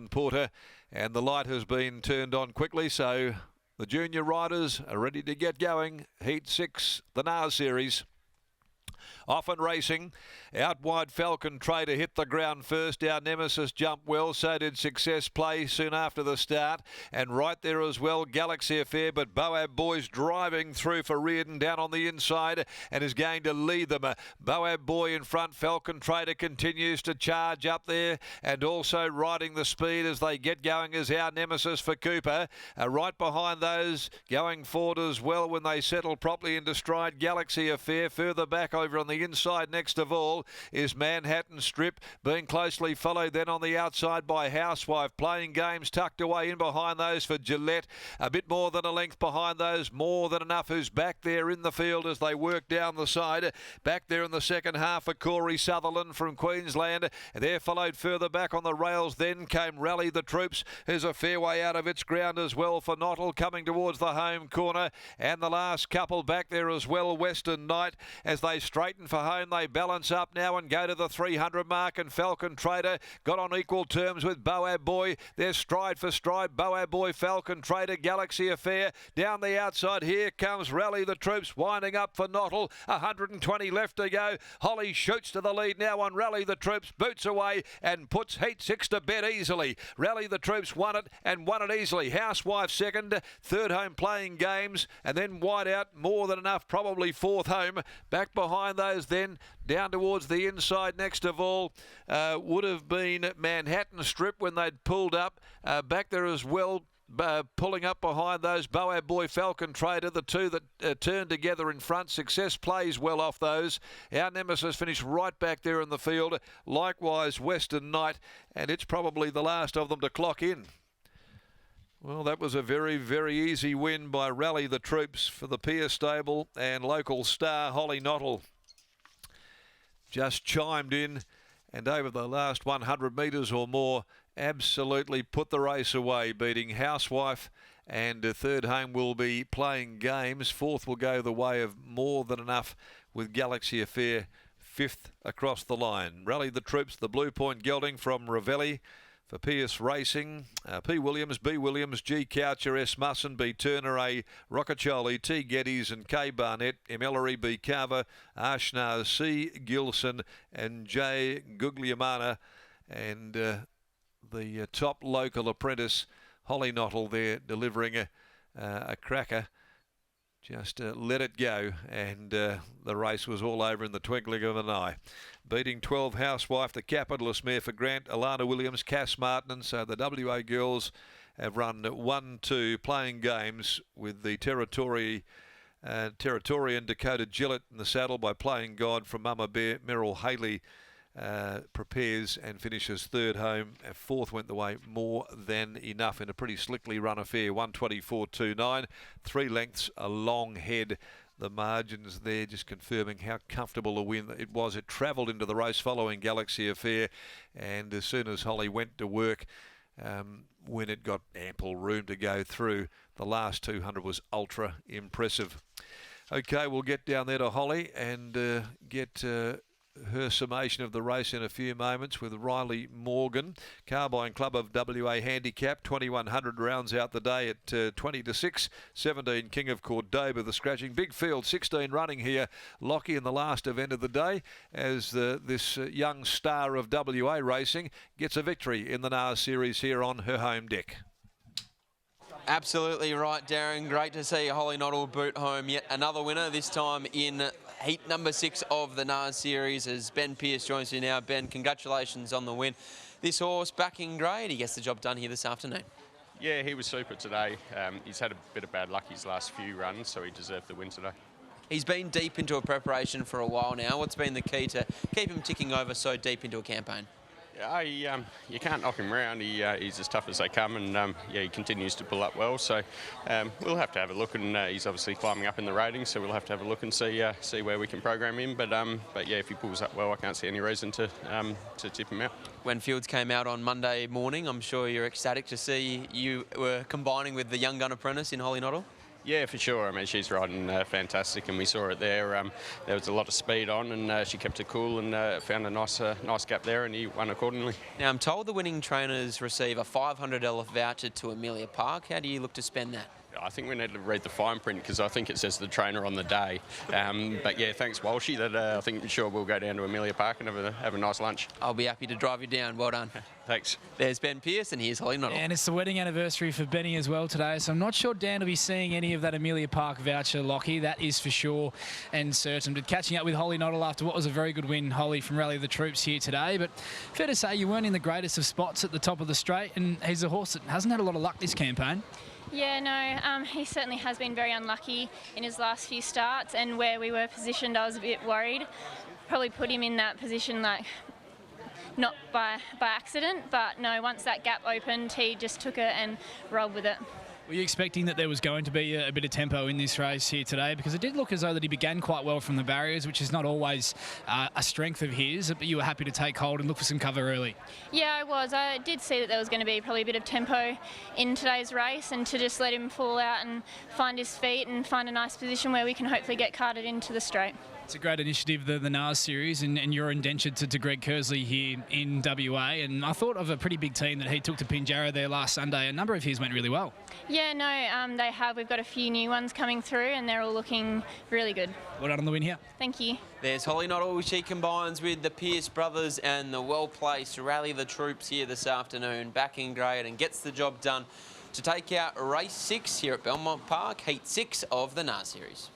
Porter, and the light has been turned on quickly, so the junior riders are ready to get going. Heat 6, the NAS Series. Often racing. Out wide, Falcon Trader hit the ground first. Our Nemesis jumped well. So did Success Play soon after the start. And right there as well, Galaxy Affair. But Boab Boy's driving through for Reardon down on the inside and is going to lead them. Boab Boy in front. Falcon Trader continues to charge up there. And also riding the speed as they get going is Our Nemesis for Cooper. Right behind those, going forward as well when they settle properly into stride. Galaxy Affair further back over on the inside. Next of all is Manhattan Strip, being closely followed then on the outside by Housewife. Playing Games tucked away in behind those for Gillette. A bit more than a length behind those, more than enough who's back there in the field as they work down the side. Back there in the second half for Corey Sutherland from Queensland. They're followed further back on the rails. Then came Rally the Troops, who's a fair way out of its ground as well for Nottle, coming towards the home corner. And the last couple back there as well, Western Knight, as they straighten for home. They balance up now and go to the 300 mark, and Falcon Trader got on equal terms with Boab Boy. They're stride for stride. Boab Boy, Falcon Trader, Galaxy Affair. Down the outside, here comes Rally the Troops, winding up for Nottle. 120 left to go. Holly shoots to the lead now on Rally the Troops, boots away and puts Heat 6 to bed easily. Rally the Troops won it and won it easily. Housewife second, third home Playing Games, and then wide out, more than enough, probably fourth home. Back behind those then, down towards the inside next of all, would have been Manhattan Strip when they'd pulled up. Back there as well, pulling up behind those, Boab Boy, Falcon Trader, the two that turned together in front. Success Plays well off those. Our Nemesis finished right back there in the field. Likewise, Western Knight, and it's probably the last of them to clock in. Well, that was a very, very easy win by Rally the Troops for the Pierce stable, and local star Holly Nottle just chimed in and over the last 100 metres or more absolutely put the race away, beating Housewife, and third home will be Playing Games. Fourth will go the way of More Than Enough with Galaxy Affair fifth across the line. Rally the Troops, the Blue Point gelding from Ravelli. For Pierce Racing, P. Williams, B. Williams, G. Coucher, S. Musson, B. Turner, A. Roccaccioli, T. Geddes and K. Barnett, M. Ellery, B. Carver, Ashnar, C. Gilson and J. Guglielmana, and the top local apprentice, Holly Nottle, there delivering a cracker. Just let it go, and the race was all over in the twinkling of an eye. Beating 12 Housewife, the capitalist mare for Grant, Alana Williams, Cass Martin. So the WA girls have run 1-2 Playing Games with the Territorian Dakota Gillett in the saddle by Playing God from Mama Bear. Merrill Haley prepares and finishes third home. Fourth went the way More Than Enough in a pretty slickly run affair, 124.29, 3 lengths a long head. The margins there just confirming how comfortable a win it was. It travelled into the race following Galaxy Affair, and as soon as Holly went to work, when it got ample room to go through, the last 200 was ultra impressive. Okay, we'll get down there to Holly and get her summation of the race in a few moments with Riley Morgan. Carbine Club of WA Handicap, 2100 rounds out the day at 20 to 6. 17 King of Cordoba, the scratching. Big field, 16 running here. Lockie in the last event of the day as this young star of WA racing gets a victory in the NAS Series here on her home deck. Absolutely right, Darren. Great to see Holly Nottle boot home yet another winner, this time in heat number 6 of the NAS Series, as Ben Pierce joins you now. Ben, congratulations on the win. This horse back in grade, he gets the job done here this afternoon. Yeah, he was super today. He's had a bit of bad luck his last few runs, so he deserved the win today. He's been deep into a preparation for a while now. What's been the key to keep him ticking over so deep into a campaign? You can't knock him around. He's as tough as they come, and he continues to pull up well. So we'll have to have a look, and he's obviously climbing up in the ratings. So we'll have to have a look and see where we can program him. But yeah, if he pulls up well, I can't see any reason to tip him out. When Fields came out on Monday morning, I'm sure you're ecstatic to see you were combining with the young gun apprentice in Holly Nottle. Yeah, for sure. I mean, she's riding fantastic, and we saw it there. There was a lot of speed on, and she kept it cool and found a nice gap there, and he won accordingly. Now, I'm told the winning trainers receive a $500 voucher to Amelia Park. How do you look to spend that? I think we need to read the fine print because I think it says the trainer on the day. But yeah, thanks Walshy. That I think sure we'll go down to Amelia Park and have a nice lunch. I'll be happy to drive you down. Well done. Thanks. There's Ben Pearce and here's Holly Noddle. And it's the wedding anniversary for Benny as well today, so I'm not sure Dan will be seeing any of that Amelia Park voucher, Lockie. That is for sure and certain. But catching up with Holly Noddle after what was a very good win, Holly, from Rally the Troops here today. But fair to say you weren't in the greatest of spots at the top of the straight, and he's a horse that hasn't had a lot of luck this campaign. Yeah, no, he certainly has been very unlucky in his last few starts, and where we were positioned, I was a bit worried. Probably put him in that position, like, not by accident, but no, once that gap opened, he just took it and rolled with it. Were you expecting that there was going to be a bit of tempo in this race here today? Because it did look as though that he began quite well from the barriers, which is not always a strength of his, but you were happy to take hold and look for some cover early. Yeah, I was. I did see that there was going to be probably a bit of tempo in today's race, and to just let him fall out and find his feet and find a nice position where we can hopefully get carted into the straight. It's a great initiative, the NAS series, and you're indentured to Greg Kersley here in WA. And I thought of a pretty big team that he took to Pinjarra there last Sunday. A number of his went really well. Yeah, no, they have. We've got a few new ones coming through, and they're all looking really good. Well done on the win here. Thank you. There's Holly Noddle. She combines with the Pearce brothers and the well-placed Rally the Troops here this afternoon, back in grade, and gets the job done to take out race 6 here at Belmont Park, heat 6 of the NAS series.